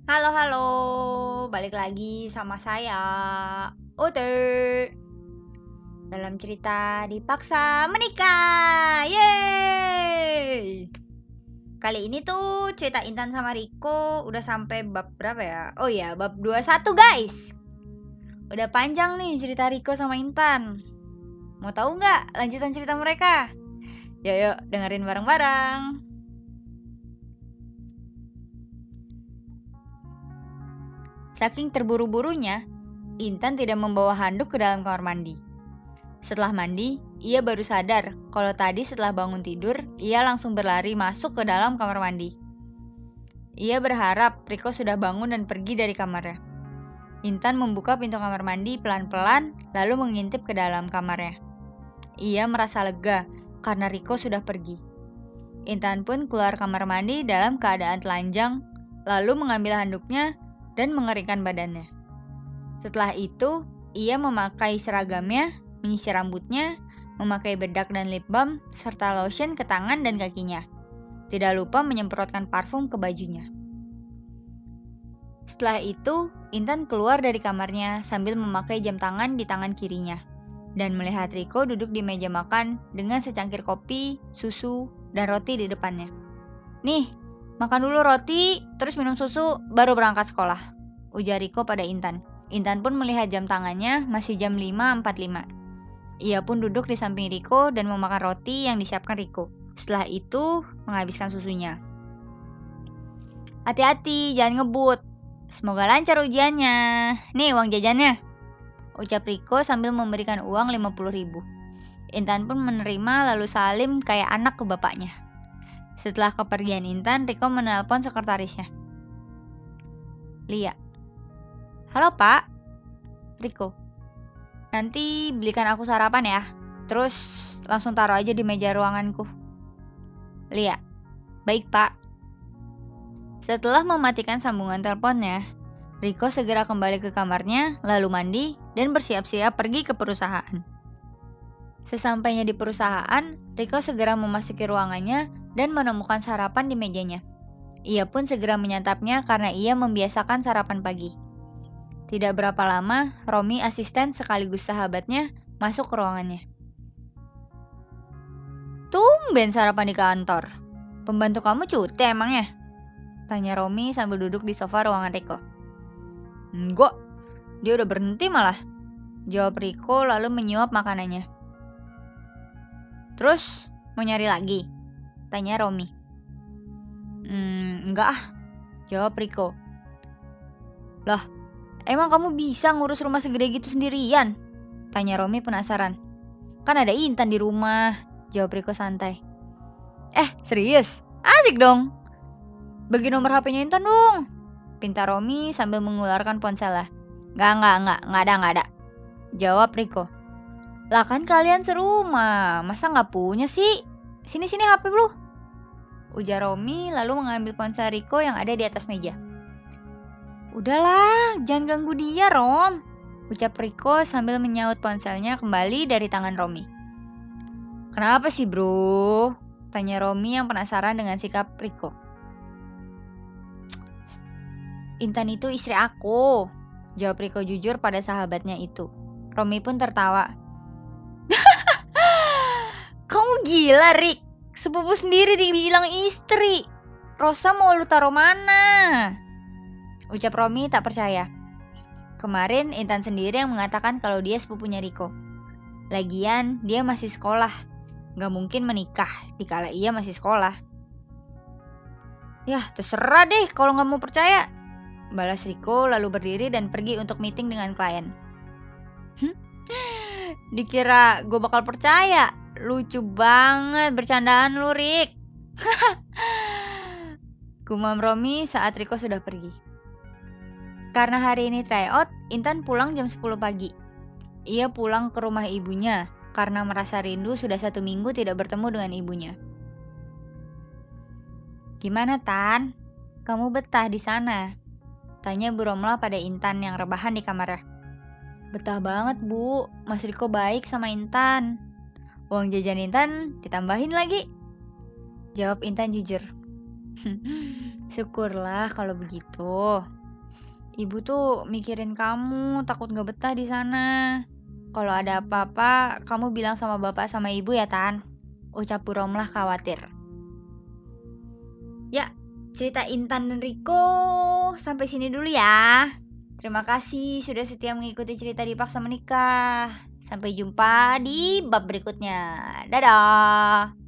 Halo, halo, balik lagi sama saya, Ute. Dalam cerita dipaksa menikah, yeay! Kali ini tuh cerita Intan sama Riko udah sampai bab berapa ya? Oh iya, bab 21 guys. Udah panjang nih cerita Riko sama Intan. Mau tahu nggak lanjutan cerita mereka? Yuk, dengerin bareng-bareng. Saking terburu-burunya, Intan tidak membawa handuk ke dalam kamar mandi. Setelah mandi, ia baru sadar kalau tadi setelah bangun tidur, ia langsung berlari masuk ke dalam kamar mandi. Ia berharap Riko sudah bangun dan pergi dari kamarnya. Intan membuka pintu kamar mandi pelan-pelan, lalu mengintip ke dalam kamarnya. Ia merasa lega karena Riko sudah pergi. Intan pun keluar kamar mandi dalam keadaan telanjang, lalu mengambil handuknya dan mengeringkan badannya. Setelah itu, ia memakai seragamnya, menyisir rambutnya, memakai bedak dan lip balm, serta lotion ke tangan dan kakinya. Tidak lupa menyemprotkan parfum ke bajunya. Setelah itu, Intan keluar dari kamarnya sambil memakai jam tangan di tangan kirinya dan melihat Riko duduk di meja makan dengan secangkir kopi, susu, dan roti di depannya. Nih, makan dulu roti, terus minum susu, baru berangkat sekolah, ujar Riko pada Intan. Intan pun melihat jam tangannya masih jam 5.45. Ia pun duduk di samping Riko dan memakan roti yang disiapkan Riko. Setelah itu, menghabiskan susunya. Hati-hati, jangan ngebut. Semoga lancar ujiannya. Nih uang jajannya, ucap Riko sambil memberikan uang 50.000. Intan pun menerima lalu salim kayak anak ke bapaknya. Setelah kepergian Intan, Riko menelpon sekretarisnya, Lia. Halo Pak. Riko, nanti belikan aku sarapan ya. Terus langsung taruh aja di meja ruanganku. Lia, baik Pak. Setelah mematikan sambungan teleponnya, Riko segera kembali ke kamarnya, lalu mandi dan bersiap-siap pergi ke perusahaan. Sesampainya di perusahaan, Riko segera memasuki ruangannya dan menemukan sarapan di mejanya. Ia pun segera menyantapnya karena ia membiasakan sarapan pagi. Tidak berapa lama, Romi, asisten sekaligus sahabatnya, masuk ke ruangannya. Tumben sarapan di kantor. Pembantu kamu cuti emangnya? Tanya Romi sambil duduk di sofa ruangan Riko. Enggak, dia udah berhenti malah, jawab Riko lalu menyuap makanannya. Terus, mau nyari lagi? Tanya Romi. Enggak ah, jawab Riko. Lah, emang kamu bisa ngurus rumah segede gitu sendirian? Tanya Romi penasaran. Kan ada Intan di rumah, jawab Riko santai. Serius? Asik dong. Bagi nomor HP-nya Intan dong, pinta Romi sambil mengeluarkan ponselnya. Nggak ada, jawab Riko. Lah kan kalian serumah, masa nggak punya sih? Sini HP lu, ujar Romi lalu mengambil ponsel Riko yang ada di atas meja. Udahlah, jangan ganggu dia Rom, ucap Riko sambil menyaut ponselnya kembali dari tangan Romi. Kenapa sih bro? Tanya Romi yang penasaran dengan sikap Riko. Intan itu istri aku, jawab Riko jujur pada sahabatnya itu. Romi pun tertawa. Kamu gila Rik, sepupu sendiri dibilang istri. Rosa mau lu taruh mana? Ucap Romi tak percaya. Kemarin Intan sendiri yang mengatakan kalau dia sepupunya Riko. Lagian dia masih sekolah, gak mungkin menikah dikala ia masih sekolah. Yah terserah deh kalau gak mau percaya, balas Riko lalu berdiri dan pergi untuk meeting dengan klien. Dikira gue bakal percaya. Lucu banget bercandaan lu Rik. Gumam Romi saat Riko sudah pergi. Karena hari ini tryout, Intan pulang jam 10 pagi. Ia pulang ke rumah ibunya karena merasa rindu sudah 1 minggu tidak bertemu dengan ibunya. Gimana Tan? Kamu betah di sana? Tanya Bu Romla pada Intan yang rebahan di kamarnya. Betah banget Bu, Mas Riko baik sama Intan. Uang jajan Intan ditambahin lagi, jawab Intan jujur. Syukurlah kalau begitu. Ibu tuh mikirin kamu, takut gak betah di sana. Kalau ada apa-apa, kamu bilang sama bapak sama ibu ya, Tan. Ucap Bu Romlah khawatir. Ya, cerita Intan dan Riko sampai sini dulu ya. Terima kasih sudah setia mengikuti cerita Dipaksa Menikah. Sampai jumpa di bab berikutnya. Dadah.